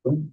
Good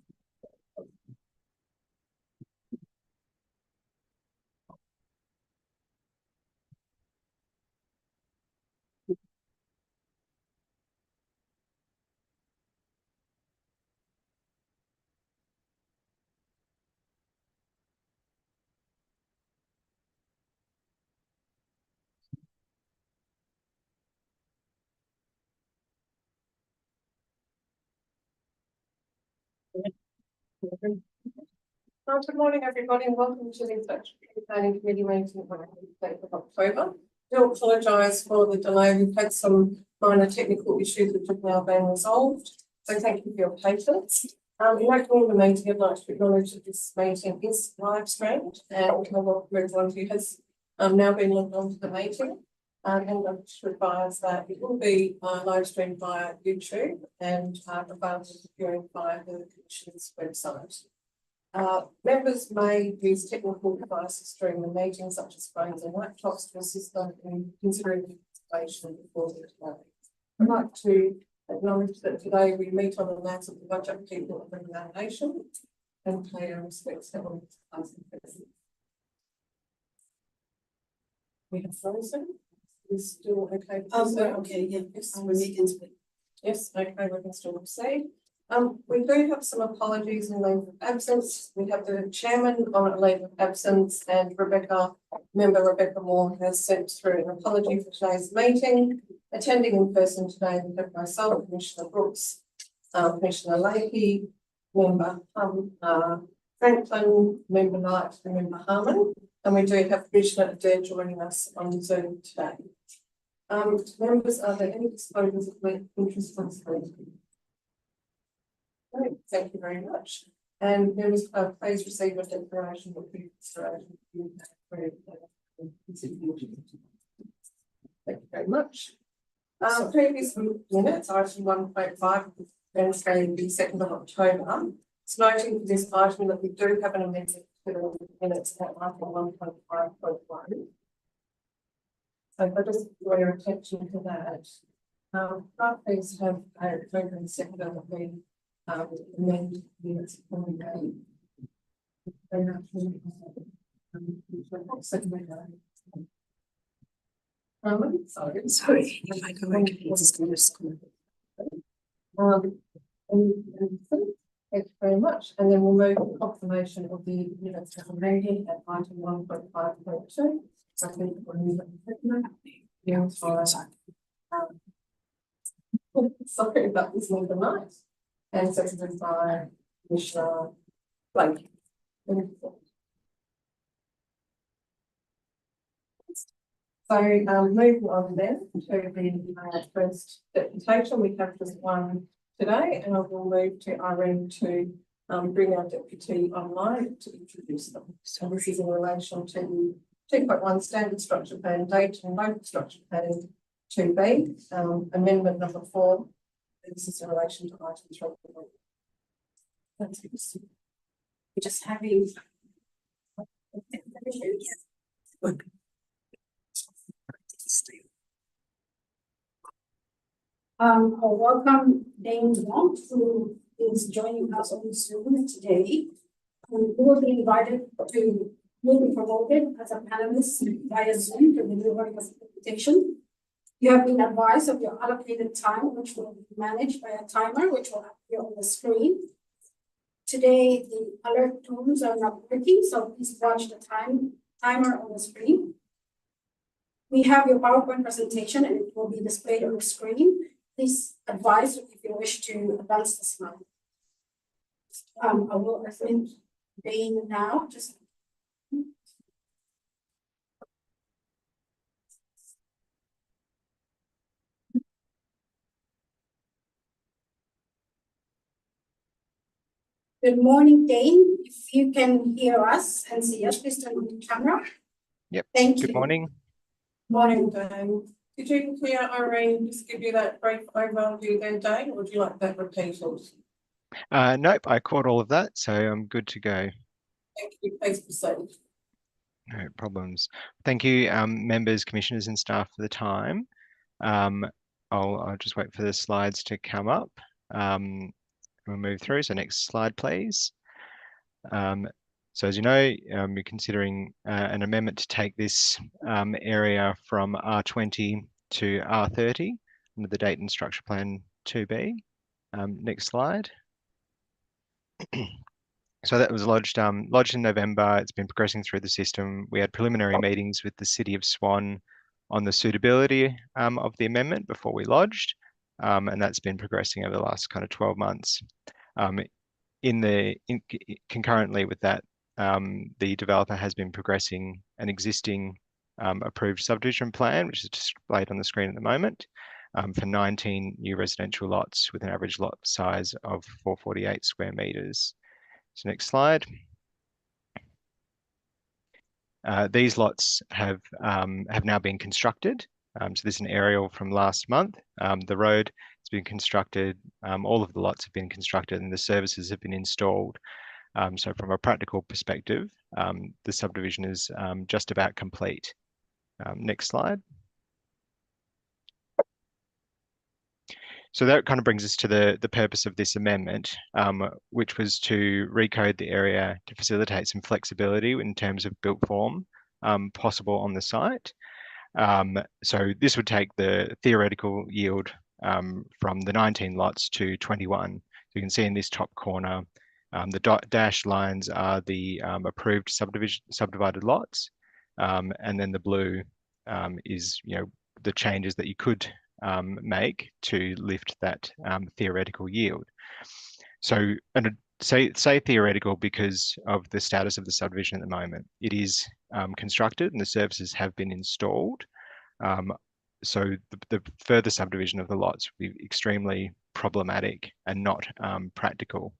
morning, everybody, and welcome to the Statutory Planning Committee meeting on the 8th of October. I do apologise for the delay. We've had some minor technical issues which have now been resolved, so thank you for your patience. In opening the meeting, I'd like to acknowledge that this meeting is live streamed, and I welcome everyone who has now been logged on to the meeting. And I'm just advise that it will be live streamed via YouTube and available for viewing via the Commission's website. Members may use technical devices during the meeting, such as phones and laptops, to assist them in considering the information before the debate. I'd like to acknowledge that today we meet on the lands of the Whadjuk people of the Noongar Nation and pay our respects to all past and present. We have frozen. Is still okay? Okay, yeah, yes, we can speak. Yes, okay, we can still proceed. We do have some apologies in leave of absence. We have the chairman on a leave of absence, and member Rebecca Moore has sent through an apology for today's meeting. Attending in person today, we have myself, Commissioner Brooks, Commissioner Leahy, member Franklin, member Knight, and member Harmon. And we do have Commissioner Adair joining us on Zoom today. Members, are there any disclosures of interest on screen? Great, thank you very much. And members, please receive a declaration of consideration. Thank you very much. Previous minutes, item 1.5, Wednesday, the 2nd of October. It's noting for this item that we do have an amendment to the minutes at item 1.5.1. So if I just draw your attention to that, please have a vote in the second of the amend minutes from the day. Sorry, if I go back, it's going to school. Thank you very much. And then we'll move to confirmation of the minutes of the meeting at item 1.5.2. I think sorry, that was number 9. And seconded by Commissioner Blake. So moving on then to the first deputation, we have just one today, and I will move to Irene to bring our deputy online to introduce them. So this is in relation to 2.1 standard structure plan date and local structure planning 2B, amendment number 4. This is in relation to item 3. That's it. We're just having. I'll welcome Dane Wong, who is joining us on Zoom today. Who will be invited to will be promoted as a panelist via Zoom to deliver your presentation. You have been advised of your allocated time, which will be managed by a timer, which will appear on the screen. Today, the alert tones are not working, so please watch the timer on the screen. We have your PowerPoint presentation, and it will be displayed on the screen. Please advise if you wish to advance the slide. I will assign Dane now. Just good morning, Dane. If you can hear us and see us, please turn on the camera. Yep. Thank you. Good morning. Morning, Dane. Did you hear Irene just give you that brief overview then, Dane, or would you like that repeated? Nope, I caught all of that, so I'm good to go. Thank you. Please proceed. No problems. Thank you, members, commissioners and staff for the time. I'll just wait for the slides to come up. We'll move through. So next slide, please. So as you know, we're considering an amendment to take this area from R20 to R30 under the Date and Structure Plan 2B. Next slide. So that was lodged in November. It's been progressing through the system. We had preliminary meetings with the City of Swan on the suitability of the amendment before we lodged, and that's been progressing over the last kind of 12 months. Concurrently with that, the developer has been progressing an existing approved subdivision plan, which is displayed on the screen at the moment, for 19 new residential lots with an average lot size of 448 square metres. So next slide. These lots have now been constructed. So this is an aerial from last month. The road has been constructed. All of the lots have been constructed and the services have been installed. So from a practical perspective, the subdivision is just about complete. Next slide. So that kind of brings us to the purpose of this amendment, which was to recode the area to facilitate some flexibility in terms of built form possible on the site. So this would take the theoretical yield from the 19 lots to 21. So you can see in this top corner, the dashed lines are the approved subdivided lots, and then the blue is the changes that you could make to lift that theoretical yield. So, and say theoretical because of the status of the subdivision at the moment. It is constructed and the services have been installed. So the further subdivision of the lots would be extremely problematic and not practical.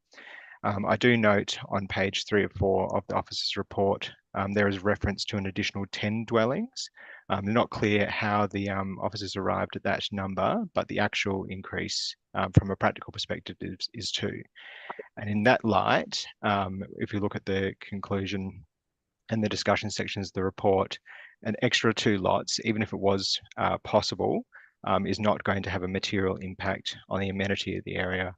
I do note on page 3 or 4 of the officer's report, there is reference to an additional 10 dwellings. Not clear how the officers arrived at that number, but the actual increase from a practical perspective is 2. And in that light, if you look at the conclusion and the discussion sections of the report, an extra 2 lots, even if it was possible, is not going to have a material impact on the amenity of the area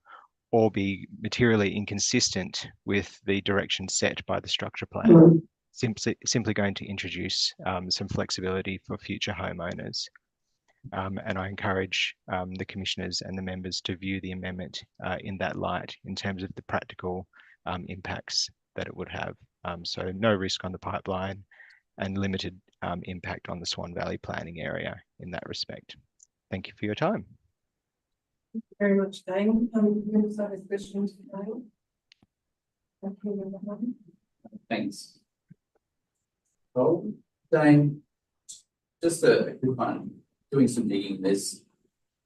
or be materially inconsistent with the direction set by the structure plan. Simply going to introduce some flexibility for future homeowners. And I encourage the commissioners and the members to view the amendment in that light in terms of the practical impacts that it would have. So no risk on the pipeline and limited impact on the Swan Valley planning area in that respect. Thank you for your time. Thank you very much, Dane. Members have any questions for Dane? Thanks. Well, Dane, just a quick one. Doing some digging, there's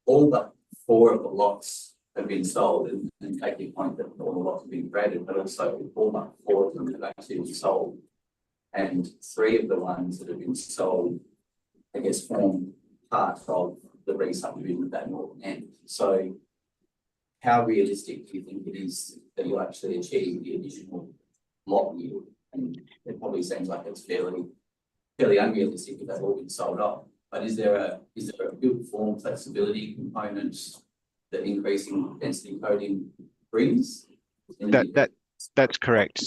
all but 4 of the lots have been sold, and take your point that all the lots have been graded, but also all but 4 of them have actually been sold. And 3 of the ones that have been sold, I guess, form part of the re-subdivision of that northern end. So how realistic do you think it is that you'll actually achieve the additional lot yield? And it probably seems like it's fairly unrealistic if they've all been sold off. But is there a built form flexibility component that increasing density coding brings? That's correct.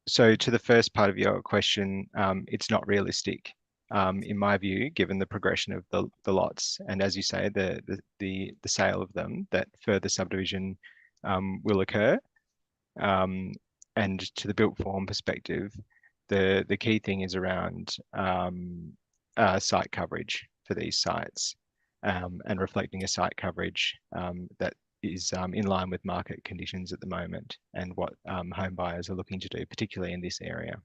So to the first part of your question, it's not realistic, in my view, given the progression of the lots, and as you say, the sale of them, that further subdivision will occur. And to the built form perspective, the key thing is around site coverage for these sites, and reflecting a site coverage that is in line with market conditions at the moment and what home buyers are looking to do, particularly in this area.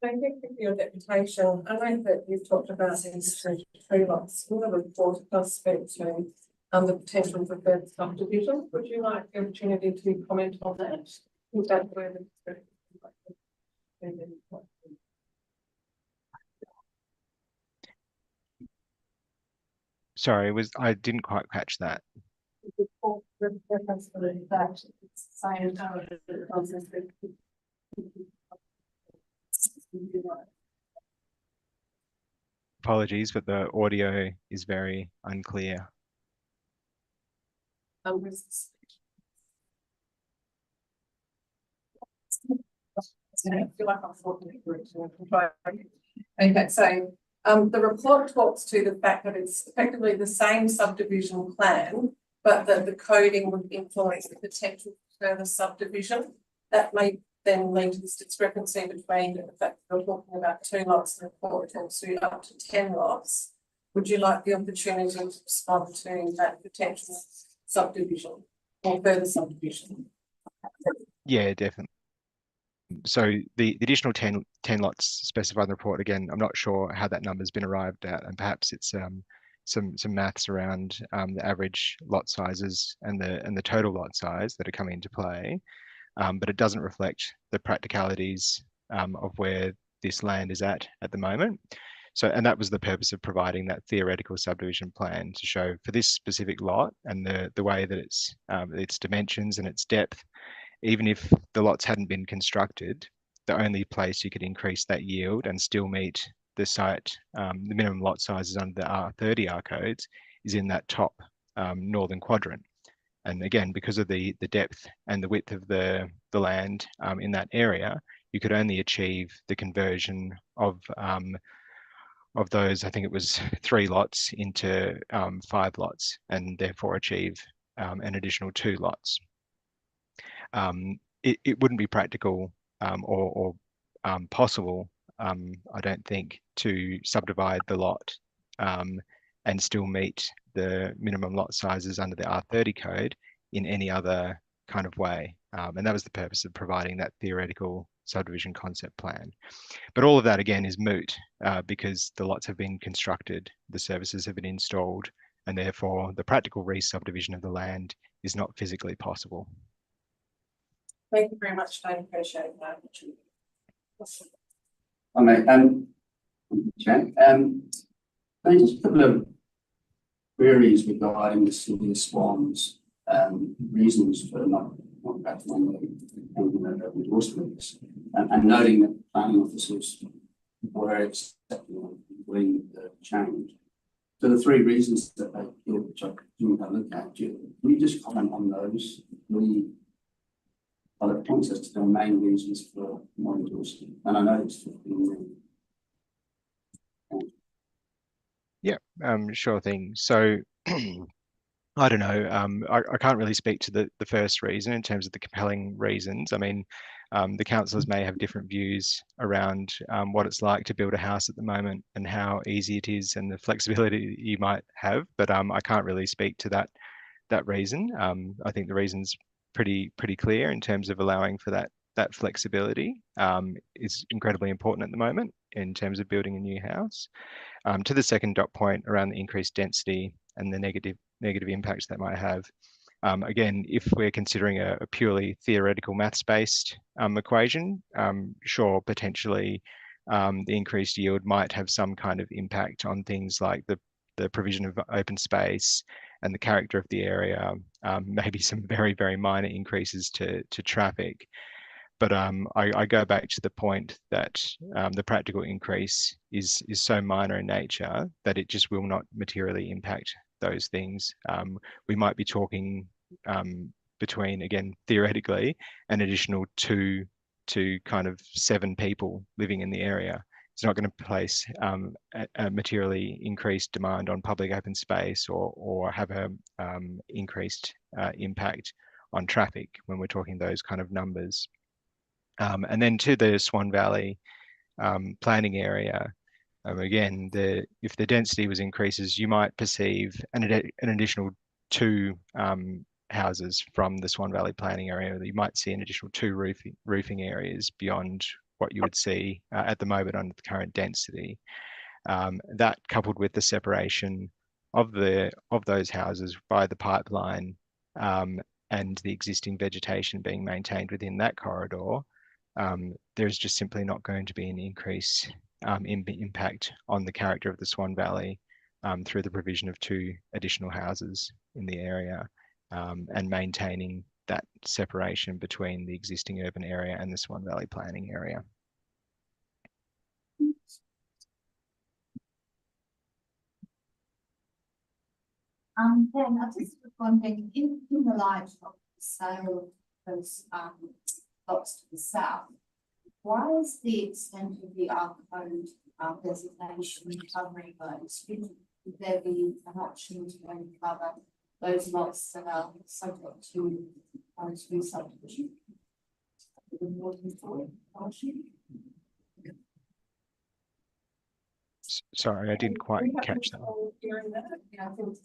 Thank you for your deputation. I know that you've talked about these 3 lots. What the report does speak to the potential for further subdivision. Would you like the opportunity to comment on that? Is that where the Sorry, I didn't quite catch that. Apologies, but the audio is very unclear. where's this? I feel like I'm talking to groups. Okay, so the report talks to the fact that it's effectively the same subdivision plan, but that the coding would influence the potential for further subdivision. That may then lead to this discrepancy between the fact that we're talking about 2 lots and the report talks to up to 10 lots. Would you like the opportunity to respond to that potential subdivision or further subdivision? Yeah, definitely. So the additional 10 lots specified in the report, again, I'm not sure how that number's been arrived at, and perhaps it's some maths around the average lot sizes and the total lot size that are coming into play, but it doesn't reflect the practicalities of where this land is at the moment. So, and that was the purpose of providing that theoretical subdivision plan, to show for this specific lot and the way that its dimensions and its depth, even if the lots hadn't been constructed, the only place you could increase that yield and still meet the site, the minimum lot sizes under the R30R codes, is in that top northern quadrant. And again, because of the depth and the width of the land in that area, you could only achieve the conversion of those, I think it was 3 lots into 5 lots, and therefore achieve an additional 2 lots. It wouldn't be practical or possible, I don't think, to subdivide the lot and still meet the minimum lot sizes under the R30 code in any other kind of way. And that was the purpose of providing that theoretical subdivision concept plan. But all of that, again, is moot because the lots have been constructed, the services have been installed, and therefore the practical re-subdivision of the land is not physically possible. Thank you very much, I appreciate that. Jack, just a couple of queries regarding the Sylvia Swan's reasons for not recommending endorsements, and noting that planning officers were accepting and agreeing with the change. So the 3 reasons that they give, which I didn't have a look at, can you just comment on those? Other points as to the main reasons for not endorsing, and I know it's 15 Yeah, sure thing. So I don't know. I can't really speak to the first reason in terms of the compelling reasons. I mean, the councillors may have different views around what it's like to build a house at the moment and how easy it is and the flexibility you might have. But I can't really speak to that reason. I think the reason's pretty clear in terms of allowing for that flexibility is incredibly important at the moment in terms of building a new house. To the second dot point around the increased density and the negative impacts that might have. Again, if we're considering a purely theoretical maths-based equation, sure, potentially the increased yield might have some kind of impact on things like the provision of open space and the character of the area, maybe some very minor increases to traffic. But I go back to the point that the practical increase is so minor in nature that it just will not materially impact those things. We might be talking between, again, theoretically, an additional 2 to kind of 7 people living in the area. It's not going to place a materially increased demand on public open space or have a increased impact on traffic when we're talking those kind of numbers. And then to the Swan Valley planning area, again, if the density was increases, you might perceive an additional 2 houses from the Swan Valley planning area. You might see an additional 2 roofing areas beyond what you would see at the moment under the current density. That, coupled with the separation of those houses by the pipeline and the existing vegetation being maintained within that corridor, there's just simply not going to be an increase in impact on the character of the Swan Valley through the provision of 2 additional houses in the area and maintaining that separation between the existing urban area and the Swan Valley planning area. Then I just was wondering, in the light of the sale of those lots to the south, why is the extent of the R code designation covering those? Would there be an option to only cover those lots that are subject to subdivision? Sorry, I didn't quite catch that. During that, yeah, I think,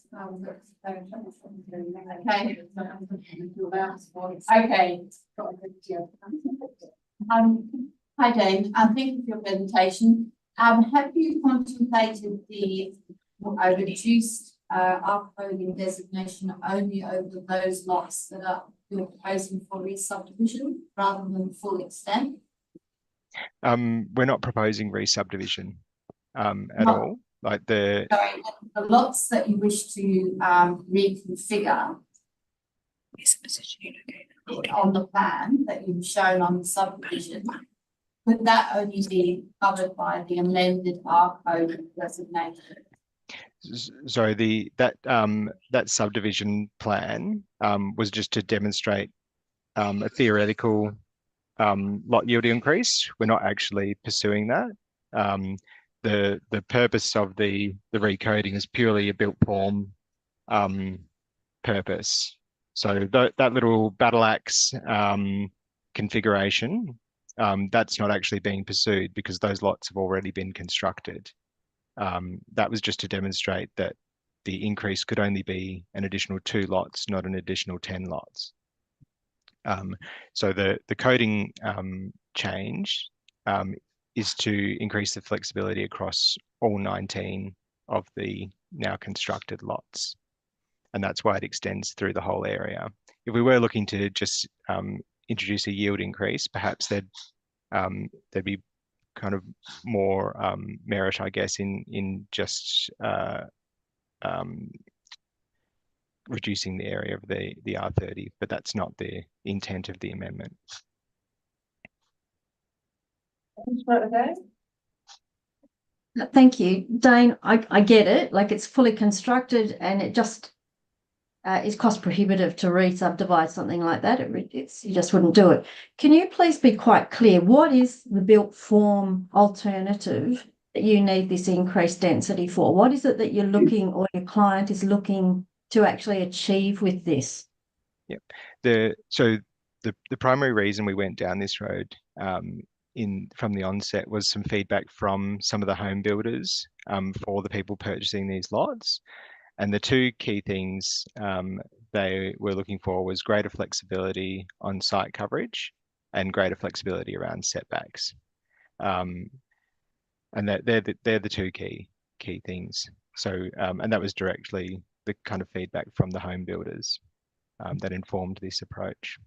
Hi Dave, thank you for your presentation. Have you contemplated the reduced R-coding designation only over those lots that are you're proposing for re-subdivision rather than full extent? We're not proposing re-subdivision at No. all. Like the lots that you wish to reconfigure on the plan that you've shown on the subdivision, could that only be covered by the amended R code designation? sorry, that subdivision plan was just to demonstrate a theoretical lot yield increase. We're not actually pursuing that. The purpose of the recoding is purely a built form purpose. So that little battle axe configuration, that's not actually being pursued because those lots have already been constructed. That was just to demonstrate that the increase could only be an additional 2 lots, not an additional 10 lots. So the coding change is to increase the flexibility across all 19 of the now constructed lots. And that's why it extends through the whole area. If we were looking to just introduce a yield increase, perhaps there'd be kind of more merit, I guess, in just reducing the area of the R30, but that's not the intent of the amendment. Thank you, Dane. I get it. Like it's fully constructed, and it just is cost prohibitive to re-subdivide something like that. You just wouldn't do it. Can you please be quite clear? What is the built form alternative that you need this increased density for? What is it that you're looking, or your client is looking to actually achieve with this? Yep. So the primary reason we went down this road from the onset was some feedback from some of the home builders for the people purchasing these lots. And the 2 key things they were looking for was greater flexibility on site coverage and greater flexibility around setbacks. And they're the 2 key things. So and that was directly the kind of feedback from the home builders that informed this approach.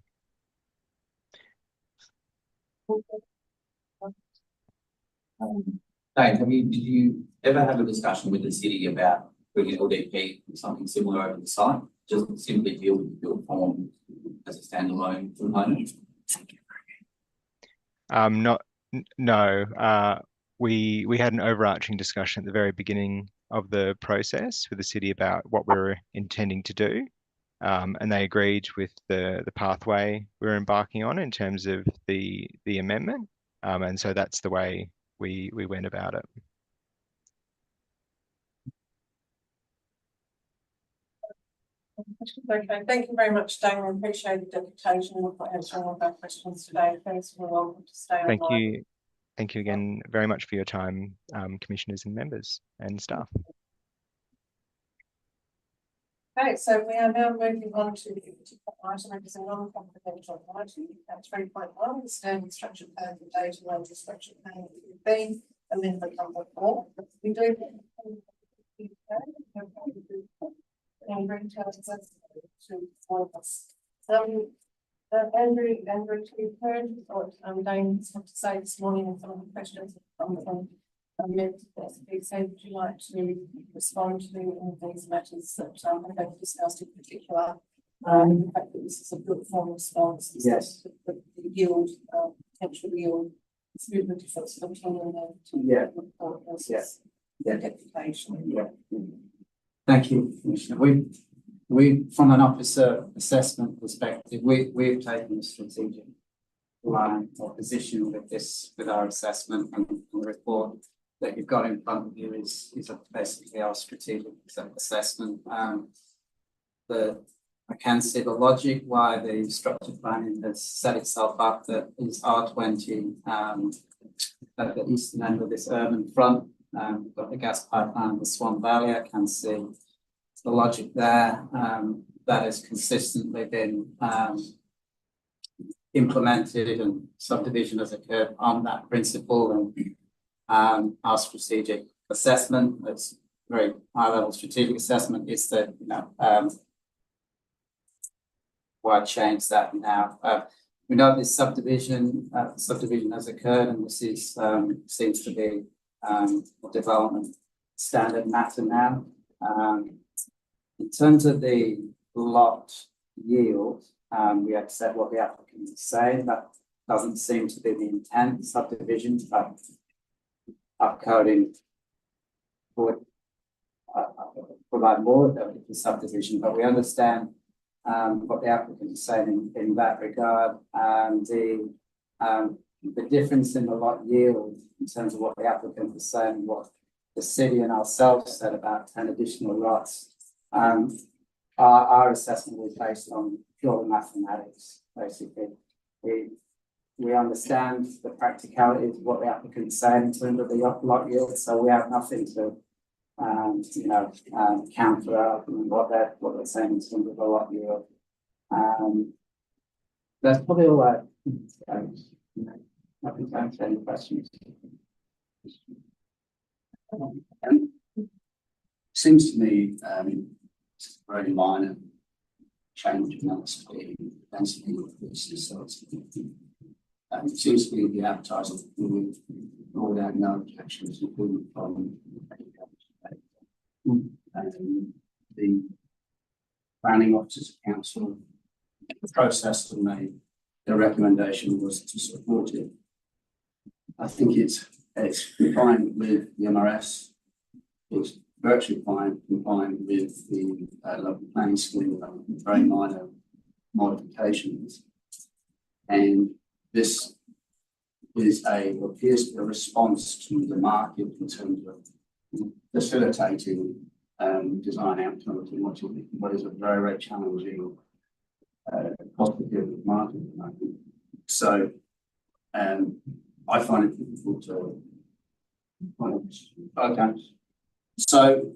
Dave, did you ever have a discussion with the city about bringing LDP or something similar over the site? Just simply deal with the built form as a standalone component? No. We had an overarching discussion at the very beginning of the process with the city about what we were intending to do. And they agreed with the pathway we were embarking on in terms of the amendment. And so that's the way we went about it. Okay, thank you very much, Dane. I appreciate the dedication for answering all of our questions today. Thanks, we're welcome to stay Thank online. you. Thank you again very much for your time, commissioners and members and staff. Okay, so we are now moving on to the item, which is a non-confidential item. That's 3.1, the standard structure plan for data and structure plan B, amendment number 4. We do and bring to us. Andrew, to be heard what Dane has to say this morning and some of the questions from so would you like to respond to all of these matters that I've discussed in particular? The fact that this is a built form response. Yes. The yield, potential yield, it's really the difference between the Yeah. report versus Yeah. the deputation. Yeah. Thank you, Commissioner. From an officer assessment perspective, we've taken a strategic line or position with our assessment, and the report that you've got in front of you is basically our strategic assessment. I can see the logic why the structured planning has set itself up that is R20 at the eastern end of this urban front. We've got the gas pipeline in the Swan Valley. I can see the logic there. That has consistently been implemented, and subdivision has occurred on that principle. And our strategic assessment, that's very high level strategic assessment, is that, why change that now? We know this subdivision has occurred, and this is seems to be a development standard matter now. In terms of the lot yield, we accept what the applicant is saying. That doesn't seem to be the intent. Subdivisions, but upcoding would provide more of the subdivision, but we understand what the applicant is saying in that regard. The difference in the lot yield in terms of what the applicant is saying, what the city and ourselves said about 10 additional lots, our assessment was based on pure mathematics. Basically, we understand the practicalities of what the applicant is saying in terms of the lot yield, so we have nothing to counter up what they're saying in terms of the lot yield. That's probably all I happy to answer any questions. Seems to me it's a very minor change in density of this. So it seems to be the advertising without no objections, including from the planning officers council process and made the recommendation was to support it. I think it's compliant with the MRS. It's virtually compliant with the local planning scheme, very minor modifications. And this is appears to be a response to the market in terms of facilitating design outcomes in what is a very, very challenging cost-effective market. So I find it difficult to. Okay. So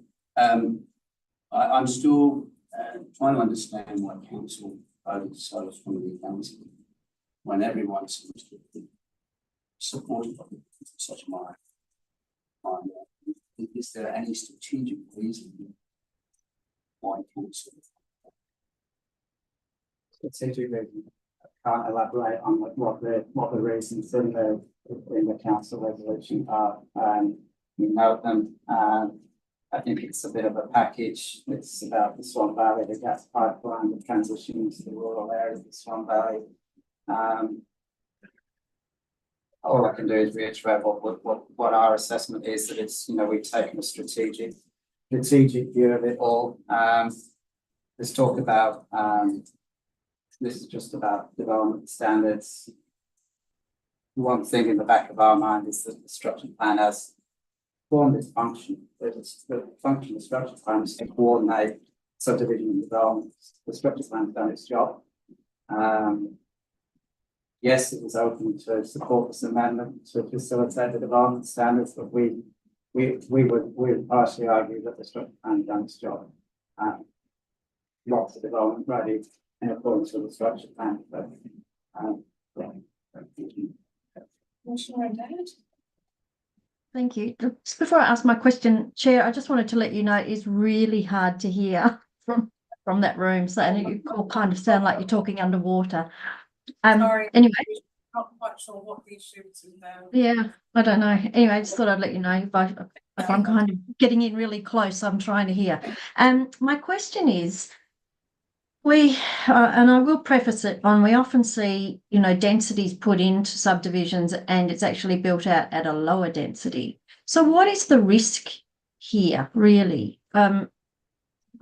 I'm still trying to understand why council voted so strongly against it when everyone seems to be supportive of it for such a is there any strategic reason why council? Strategic reason. I can't elaborate on what the reasons in the council resolution are. We note them. I think it's a bit of a package. It's about the Swan Valley, the gas pipeline, the transition to the rural area of the Swan Valley. All I can do is reiterate what our assessment is, that it's, we've taken a strategic view of it all. Let's talk about this is just about development standards. One thing in the back of our mind is that the structured plan has formed its function. The function of the structured plan is to coordinate subdivision and development. The structured plan has done its job. Yes, it was open to support this amendment to facilitate the development standards, but we would partially argue that the structured plan has done its job. Lots of development ready in accordance with the structured plan. But, Thank you. Just before I ask my question, Chair, I just wanted to let you know it is really hard to hear from that room. So and you all kind of sound like you're talking underwater. Sorry. Anyway. Not quite sure what the issue is there. Yeah, I don't know. Anyway, I just thought I'd let you know if I'm kind of getting in really close, I'm trying to hear. My question is, and I will preface it on, we often see, densities put into subdivisions and it's actually built out at a lower density. So what is the risk here, really?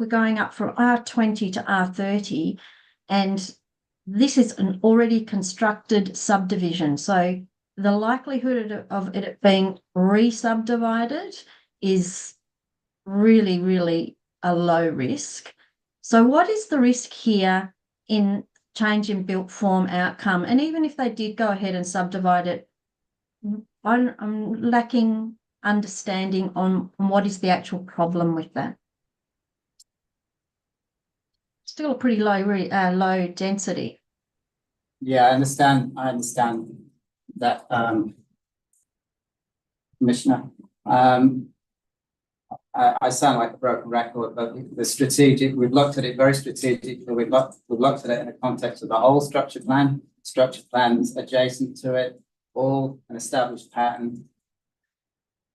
we're going up from R20 to R30, and this is an already constructed subdivision. So the likelihood of it being re-subdivided is really, really a low risk. So what is the risk here in change in built form outcome? And even if they did go ahead and subdivide it, I'm lacking understanding on what is the actual problem with that. Still a pretty low density. Yeah, I understand that, Commissioner. I sound like a broken record, but we've looked at it very strategically. We've looked at it in the context of the whole structure plans adjacent to it, all an established pattern,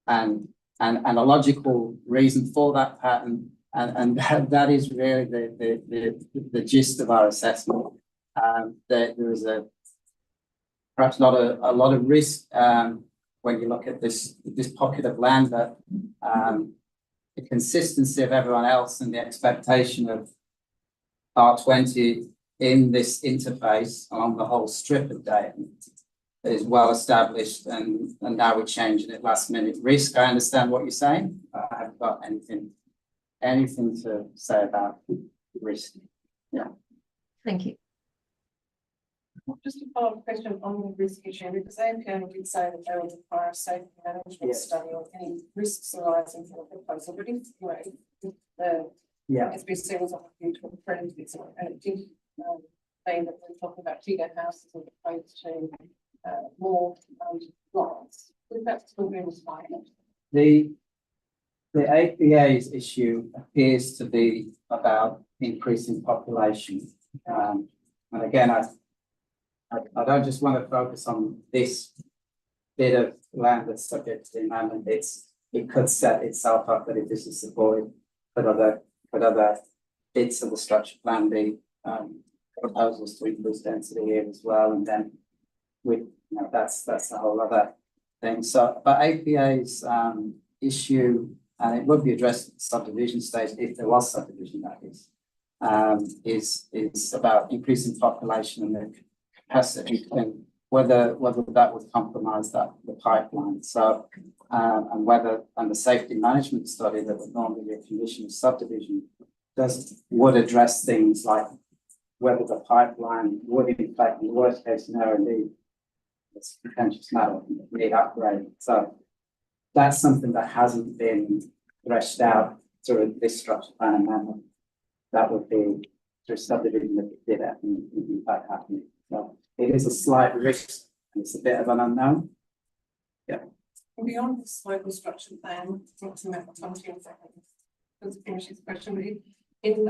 and a logical reason for that pattern, and that is really the gist of our assessment. There is perhaps not a lot of risk when you look at this pocket of land, but the consistency of everyone else and the expectation of R20 in this interface along the whole strip of data is well established, and now we're changing it last minute. Risk, I understand what you're saying. I haven't got anything to say about risk. Yeah. Thank you. Just a follow-up question on the risk issue, because AMPO did say that they would require a safety management Yes. study on any risks arising from the proposal, but if, you know, if the Yeah. SBC was on due to a friend, and it did mean that we're talking about bigger houses as opposed to more lots, would that still be required? The APA's issue appears to be about increasing population. And again, I don't just want to focus on this bit of land that's subject to the amendment. It could set itself up that if this is supported, could other bits of the structure plan be proposals to increase density here as well, and then that's a whole other thing. So, but APA's issue, and it would be addressed at the subdivision stage if there was subdivision, that is about increasing population and the capacity, and whether that would compromise the pipeline. So and the safety management study that would normally be a condition of subdivision would address things like whether the pipeline would in fact, in the worst case scenario, need it's a contentious matter, need upgrade. So that's something that hasn't been threshed out through this structure plan amendment. That would be through subdivision that did that in fact happening. So it is a slight risk, and it's a bit of an unknown. Yeah. And beyond this local structure plan, to finish this question, in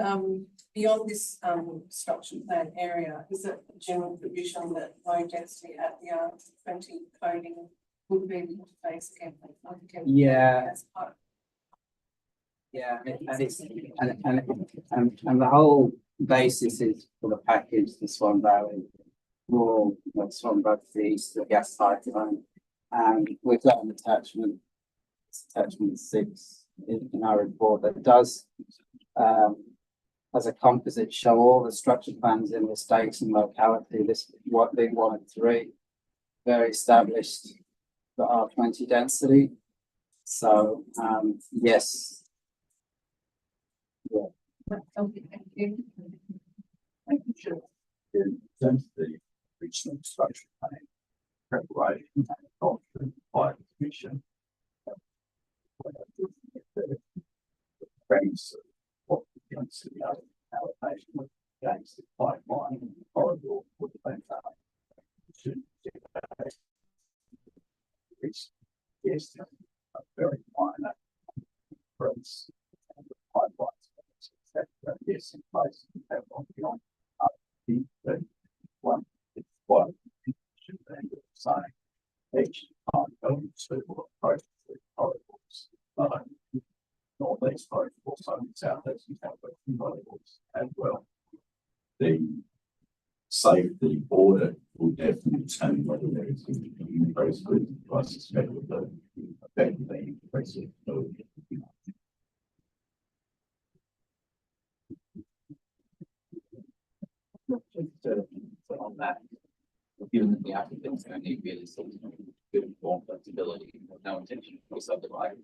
beyond this structure plan area, is it a general provision that low density at the R20 coding would be the interface again? Yeah. Yeah, and the whole basis is for the package, the Swan Valley, rural, Swan Valley East, the gas pipeline, and we've got an attachment, attachment 6 in our report that does, as a composite, show all the structure plans in the states and locality. This what they 1 and 3, very established, the R20 density. So yes. Yeah. Okay, thank you. Thank you, Chair. In terms of the regional structure plan preparation and adoption by the Commission, the premise of what the density allocation against the pipeline and the corridor would have been done. Yes, a very minor difference in the pipeline. Yes, in place and have on beyond one it's one should then saying each time going to approach the corridors, northeast corridors, also southeast and southwest corridors as well. The safety order will definitely determine whether there is going to be an increase. I suspect that effectively increase it. things that need really sort of good form flexibility, with no intention of subdividing.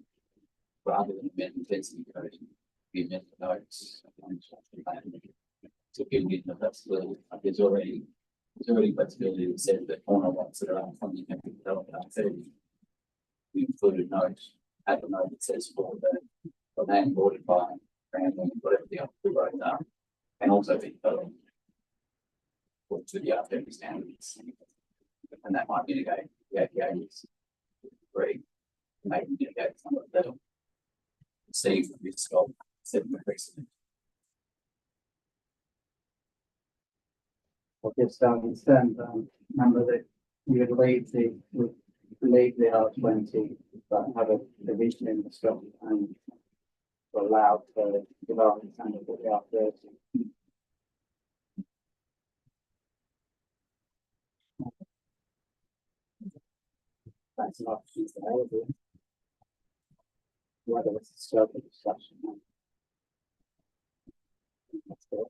Rather than amend intensity code, we amend the notes. To give you the flexibility, like there's already flexibility that says that corner lots that are out from the development are 30. We included notes at the note that says for land bordered by random, whatever the other two roads are, and also be developed to the RFP standards. And that might mitigate the APA's agree, maybe mitigate some of that. See the risk of setting a precedent. Well, just understand, remember that we would leave the R20, but have a division in the structure and allow for development standard for the R30. That's an option to available. Whether it's a scope of discussion. That's good.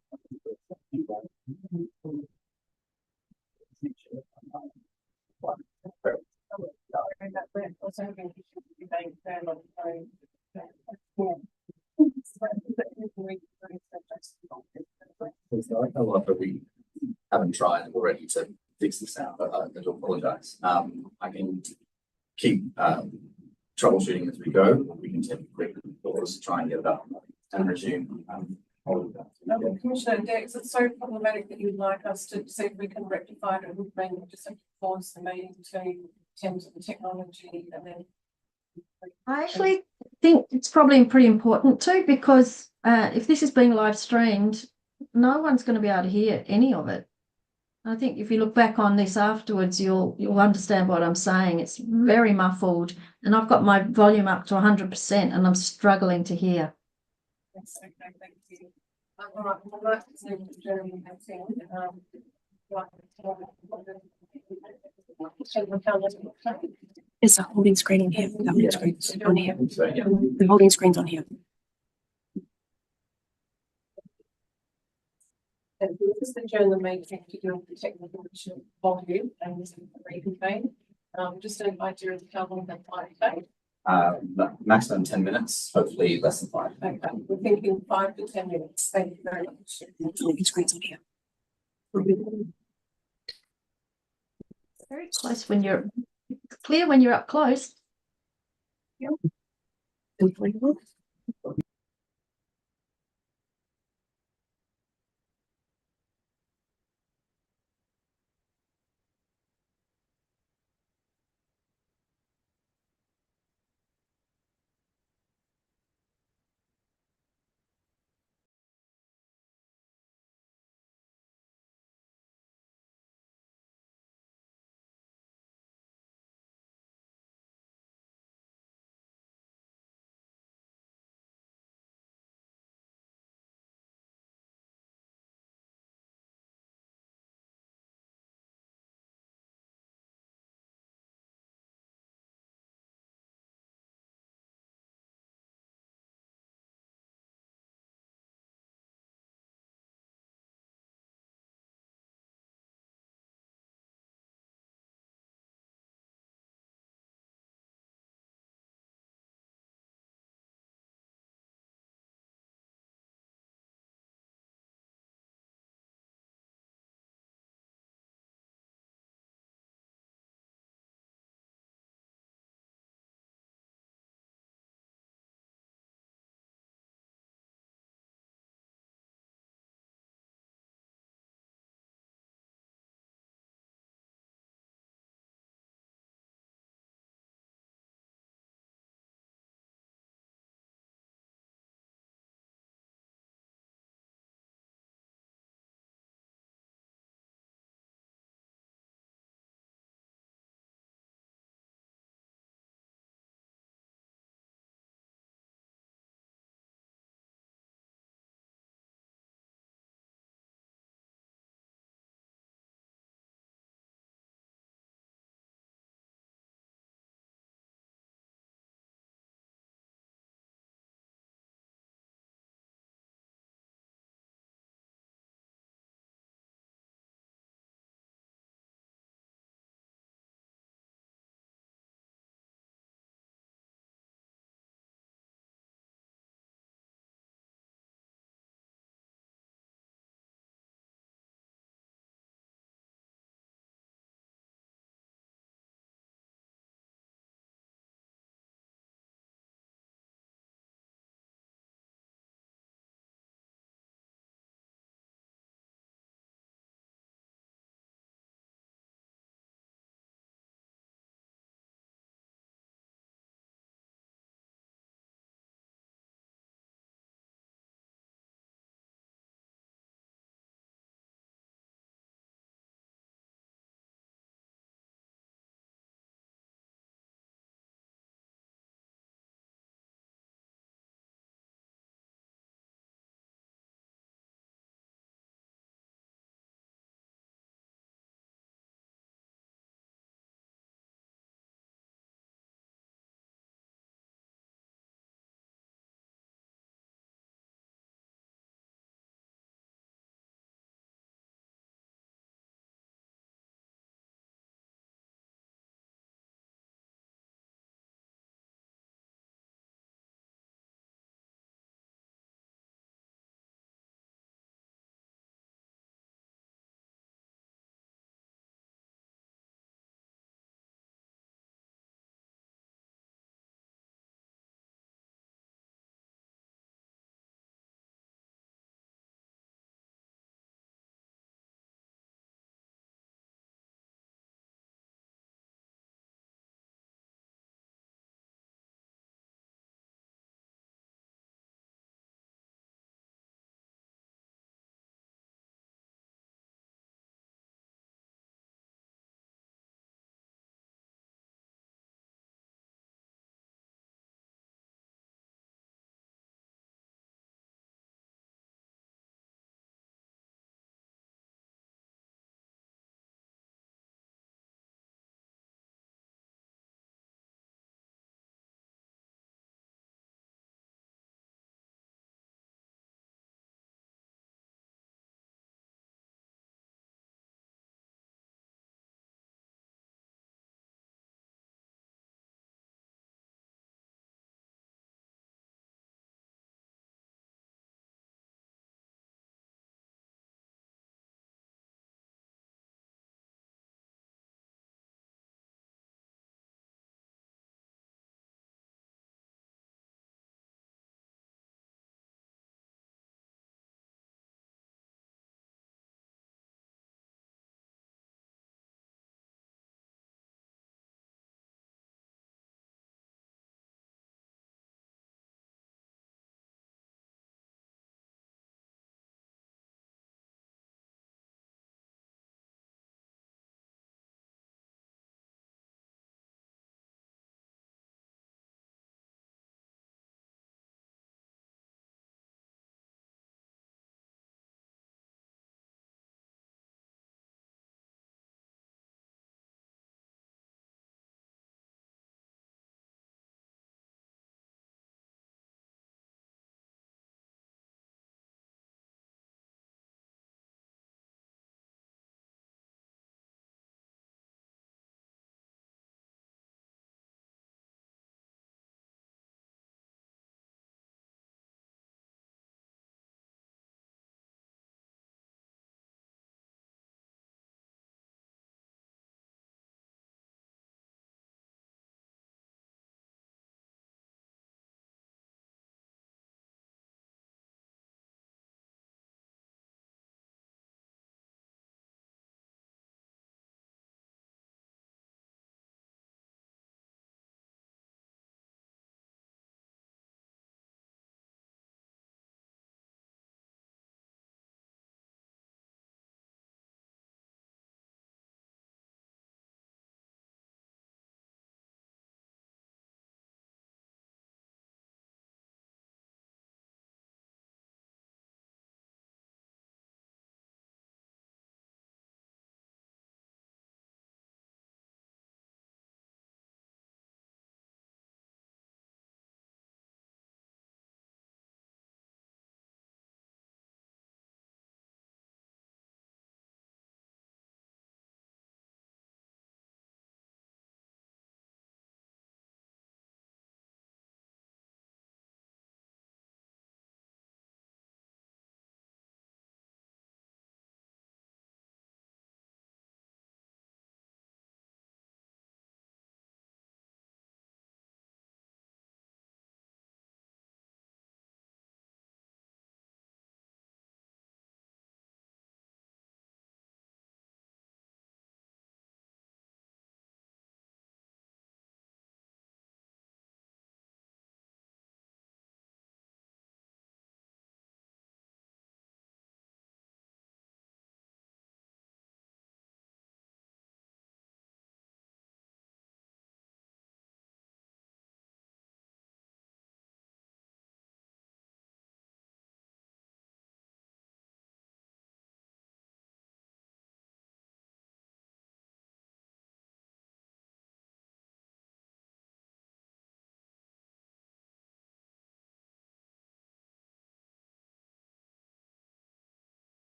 A lot that we haven't tried already to fix this out, but I do apologise. I can keep troubleshooting as we go. We can take a quick pause, try and get it up and resume. Commissioner Dex, it's so problematic that you'd like us to see if we can rectify it, and maybe just pause the meeting to attend to the technology and then. I actually think it's probably pretty important too, because if this is being live streamed, no one's going to be able to hear any of it. I think if you look back on this afterwards, you'll understand what I'm saying. It's very muffled, and I've got my volume up to 100%, and I'm struggling to hear. Yes, okay, thank you. All right, well, that's Jeremy and Tim. There's a holding screen on here. The holding screen's on here. So, yeah. The holding screen's on here. And we'll just adjourn the meeting to do the technical issue volume and reconvene. Just an idea of how long that might take. Maximum 10 minutes, hopefully less than 5. Okay, we're thinking 5 to 10 minutes. Thank you very much. The holding screen's on here. Very close when you're clear when you're up close. Yep.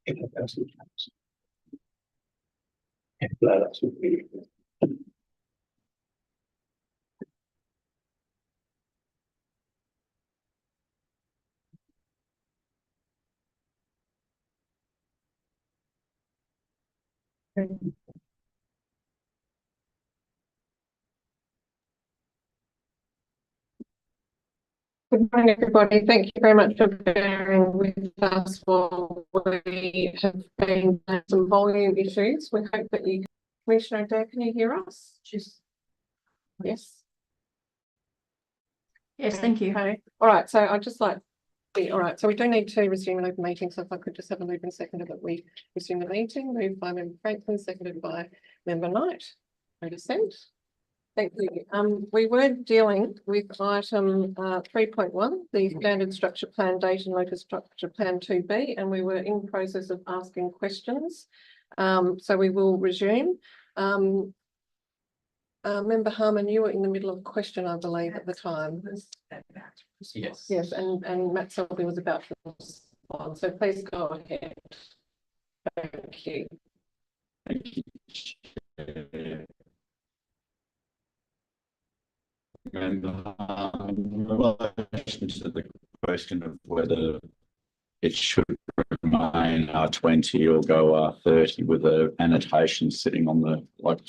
Good morning, everybody. Thank you very much for bearing with us while we have been some volume issues. We hope that you, Commissioner Adair, can you hear us? Yes. Yes, thank you. Okay. All right. So I'd just like, all right. So we do need to resume an open meeting. So if I could just have a move and seconded that we resume the meeting, moved by Member Franklin, seconded by Member Knight. No dissent. Thank you. We were dealing with item 3.1, the standard structure plan data and local structure plan 2B, and we were in process of asking questions. So we will resume. Member Harmon, you were in the middle of a question, I believe, at the time. Yes. Yes, and Matt Selby was about to respond. So please go ahead. Thank you. In relation to the question of whether it should remain R20 or go R30 with an annotation sitting on the, like,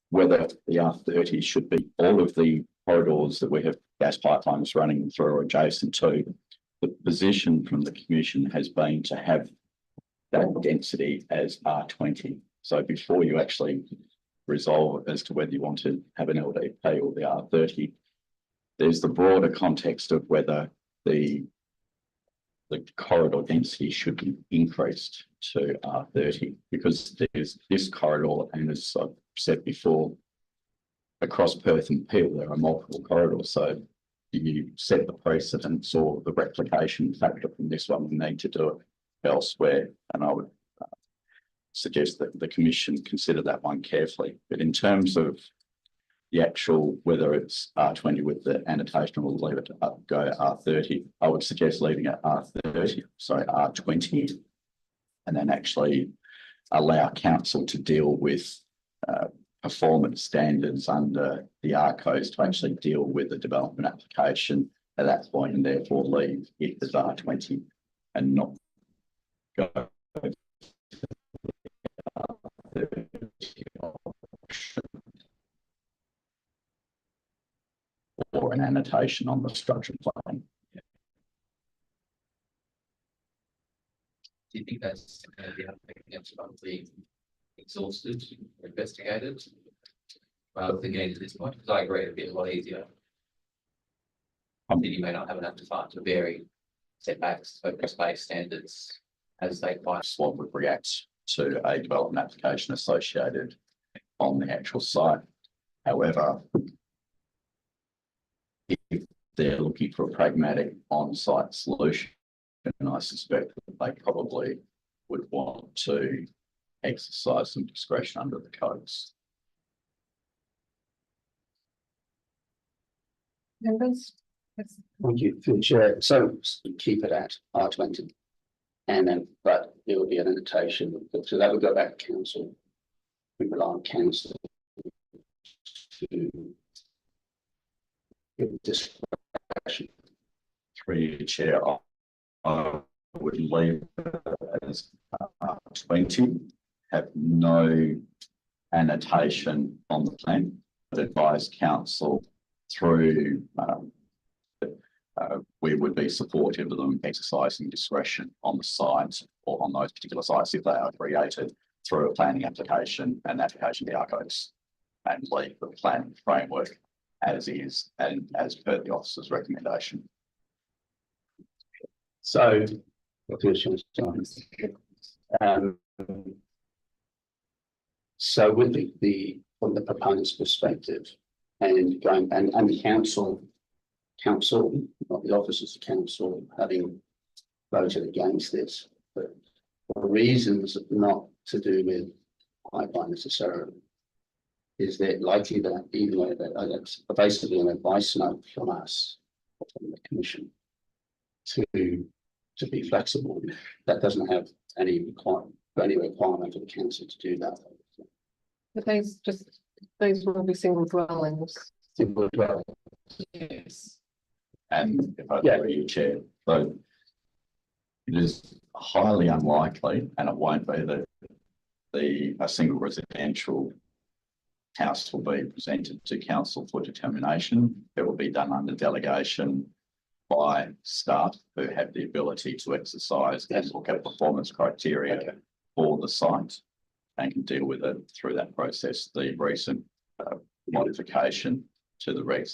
whether the R30 should be all of the corridors that we have gas pipelines running through or adjacent to. The position from the Commission has been to have that density as R20. So before you actually resolve as to whether you want to have an LDP or the R30, there's the broader context of whether the corridor density should be increased to R30, because there's this corridor, and as I've said before, across Perth and Peel there are multiple corridors. So you set the precedence or the replication factor from this one, we need to do it elsewhere, and I would suggest that the Commission consider that one carefully. But in terms of the actual, whether it's R20 with the annotation or leave it to go to R30, I would suggest leaving it R30, sorry, R20, and then actually allow council to deal with performance standards under the RCOs to actually deal with the development application at that point, and therefore leave it as R20 and not go or an annotation on the structure plan. Do you think that's probably exhausted or investigated? Rather than getting to this point, because I agree it'd be a lot easier. You may not have enough time to vary setbacks, open space standards as they find. What would react to a development application associated on the actual site. However, if they're looking for a pragmatic on-site solution, and I suspect that they probably would want to exercise some discretion under the codes. Members? Thank you, through the chair. So keep it at R20. And then, but it would be an annotation. So that would go back to council. We rely on council to give discretion. Through the chair, I would leave it as 20, have no annotation on the plan, but advise council through we would be supportive of them exercising discretion on the site or on those particular sites if they are created through a planning application and application of the RCOs, and leave the planning framework as is and as per the officer's recommendation. So, so with the from the proponent's perspective, and going and the council, not the officers of council, having voted against this, but for reasons not to do with pipeline necessarily, is that likely that even though that's basically an advice note from us, from the Commission, to be flexible, that doesn't have any requirement for the council to do that. But these will be single dwellings. Simple dwelling. Yes. And if I Yeah. agree, you Chair, so it is highly unlikely, and it won't be that a single residential house will be presented to council for determination. It will be done under delegation by staff who have the ability to exercise and look at performance criteria for the site and can deal with it through that process. The recent modification to the regs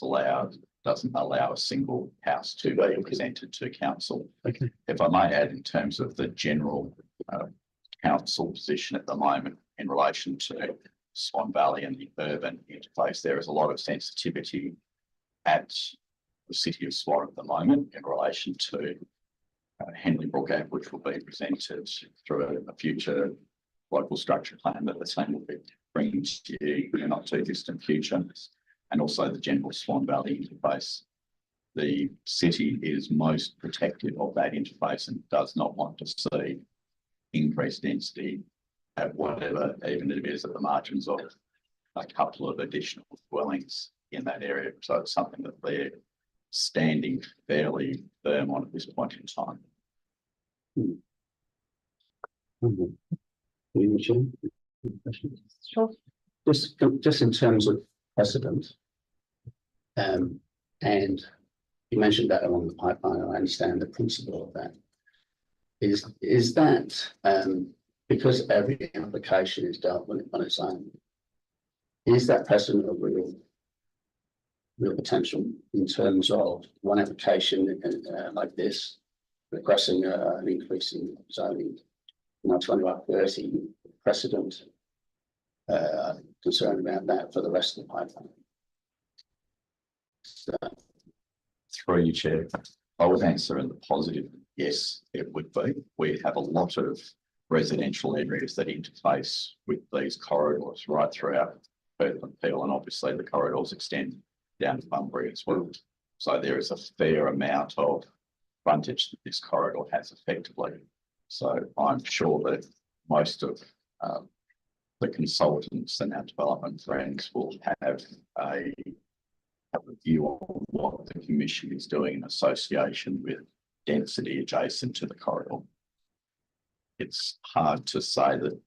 doesn't allow a single house to be presented to council. Okay. If I may add, in terms of the general council position at the moment in relation to Swan Valley and the urban interface, there is a lot of sensitivity at the City of Swan at the moment in relation to Henley Brook Act, which will be presented through a future local structure plan that the team will be bringing to you in a not too distant future, and also the general Swan Valley interface. The city is most protective of that interface and does not want to see increased density at whatever, even if it is at the margins of a couple of additional dwellings in that area. So it's something that they're standing fairly firm on at this point in time. Sure. Just in terms of precedent, and you mentioned that along the pipeline, and I understand the principle of that. Is that because every application is dealt with on its own? Is that precedent of real potential in terms of one application like this requesting an increase in zoning, 20/30 precedent concern about that for the rest of the pipeline? So, Through you, Chair, I would answer in the positive. Yes, it would be. We have a lot of residential areas that interface with these corridors right throughout Perth and Peel, and obviously the corridors extend down to Bunbury as well. So there is a fair amount of frontage that this corridor has effectively. So I'm sure that most of the consultants and our development friends will have a view on what the Commission is doing in association with density adjacent to the corridor. It's hard to say that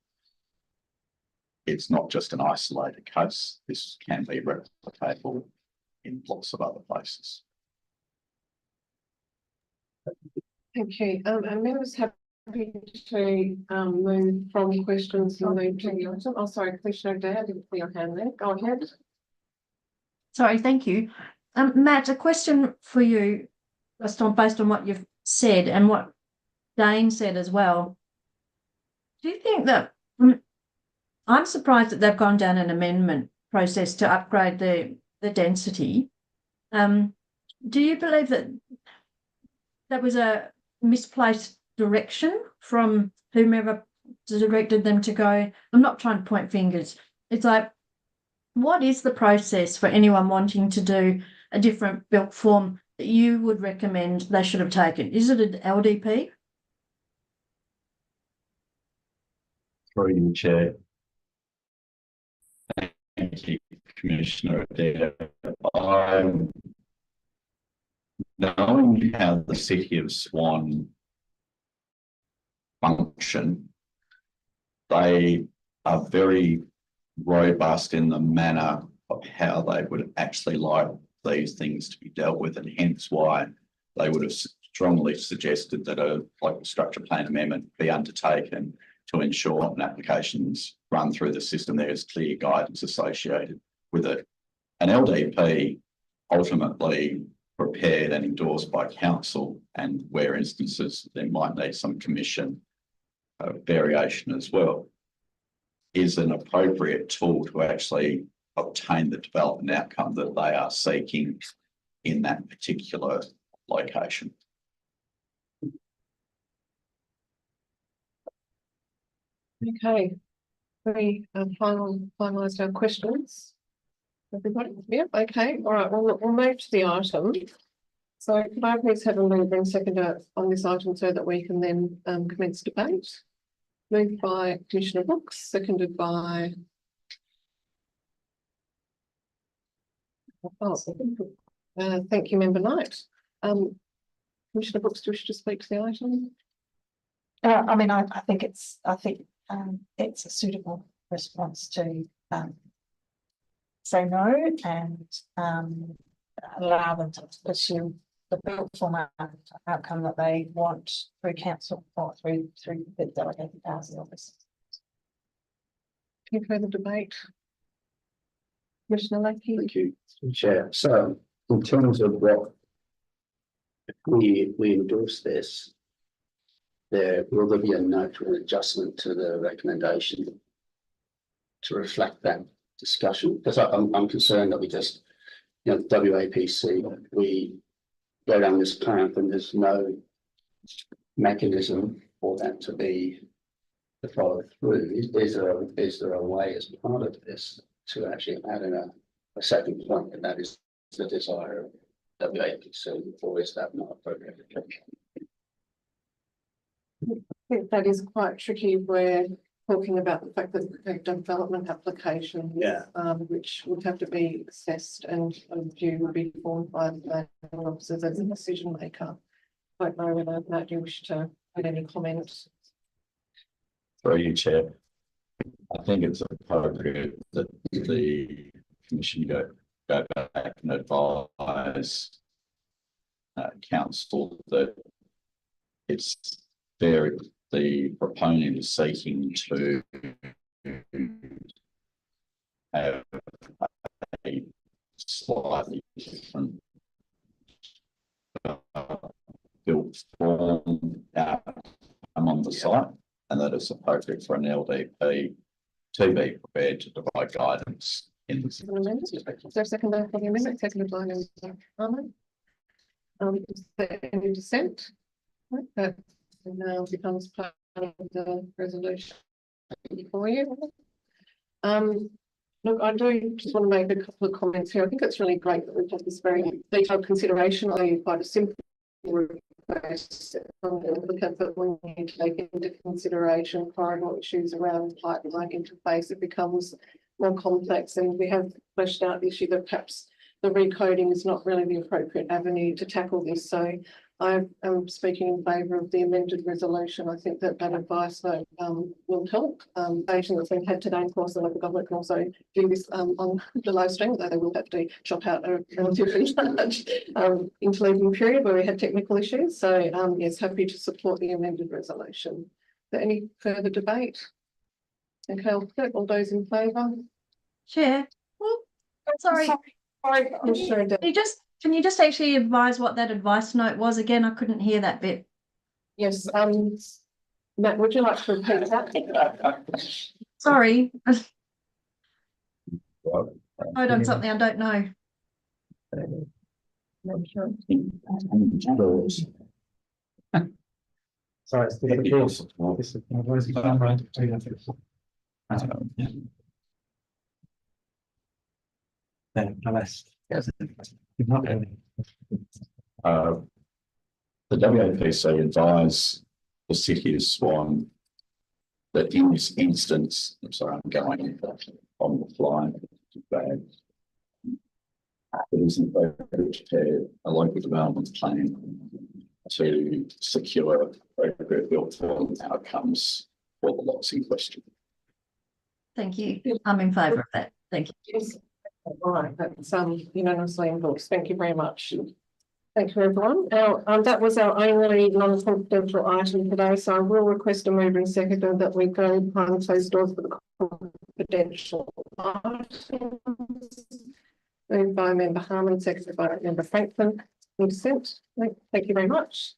it's not just an isolated case. This can be replicatable in lots of other places. Thank you. And members happy to move from questions and move to the item. Oh, sorry, Commissioner Day, I didn't see your hand there. Go ahead. Sorry, thank you. Matt, a question for you, based on what you've said and what Dane said as well. Do you think that I'm surprised that they've gone down an amendment process to upgrade the density? Do you believe that that was a misplaced direction from whomever directed them to go? I'm not trying to point fingers. It's like, what is the process for anyone wanting to do a different built form that you would recommend they should have taken? Is it an LDP? Through you, Chair. Thank you, Commissioner Adair. I'm knowing how the City of Swan function, they are very robust in the manner of how they would actually like these things to be dealt with, and hence why they would have strongly suggested that a local structure plan amendment be undertaken to ensure when applications run through the system there is clear guidance associated with it. An LDP ultimately prepared and endorsed by council, and where instances there might need some commission variation as well, is an appropriate tool to actually obtain the development outcome that they are seeking in that particular location. Okay, we finalised our questions. Everybody, yeah, okay, all right, we'll move to the item. So could I please have a moving seconder on this item so that we can then commence debate? Moved by Commissioner Brooks, seconded by. Thank you, Member Knight. Commissioner Brooks, do you wish to speak to the item? I mean, I think it's a suitable response to say no and allow them to pursue the built form outcome that they want through council or through the delegated housing office. Any further debate? Commissioner Lakey? Thank you, Chair. So in terms of what we endorse this, will there be a note or adjustment to the recommendation to reflect that discussion? Because I'm concerned that we just, you know, WAPC, we go down this path and there's no mechanism for that to be to follow through. Is there a way as part of this to actually add in a second point, and that is the desire of WAPC, or is that not appropriate? I think that is quite tricky. We're talking about the fact that a development application, which would have to be assessed and due would be formed by the planning officers as a decision maker. I don't know whether Matt, you wish to add any comments. Through you, Chair. I think it's appropriate that the commission go back and advise council that it's the proponent is seeking to have a slightly different built form outcome on the site, and that it's appropriate for an LDP to be prepared to provide guidance in this. Is there a second for the amendment? Seconded by Member Harman. Is there any dissent? Right, that now becomes part of the resolution for you. Look, I do just want to make a couple of comments here. I think it's really great that we've had this very detailed consideration. I quite a simple request from the applicant, but when you take into consideration corridor issues around pipeline interface, it becomes more complex, and we have fleshed out the issue that perhaps the recoding is not really the appropriate avenue to tackle this. So I am speaking in favour of the amended resolution. I think that advice vote will help. Agent that's been had today, of course, the local government can also do this on the live stream, though they will have to chop out a relatively large interleaving period where we had technical issues. So yes, happy to support the amended resolution. Is there any further debate? Okay, I'll put all those in favour. Chair. Sorry. Can you just actually advise what that advice note was again? I couldn't hear that bit. Yes, Matt, would you like to repeat that? Sorry. Vote on something I don't know. Sorry, it's the course. The WAPC advised the city of Swan that in this instance, I'm sorry, I'm going on the fly. It is appropriate to prepare a local development plan to secure appropriate built form outcomes for the lots in question. Thank you. I'm in favour of that. Thank you. Yes. All right, that's unanimously endorsed. Thank you very much. Thank you, everyone. Now, that was our only non-confidential item today, so I will request a mover and seconder that we go behind closed doors for the confidential items. Moved by Member Harman, seconded by Member Franklin. Any dissent? Thank you very much.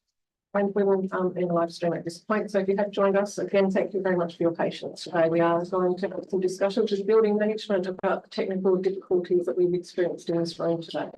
And we will end the live stream at this point. So if you have joined us, again, thank you very much for your patience today. We are going to have some discussions with building management about the technical difficulties that we've experienced in this room today.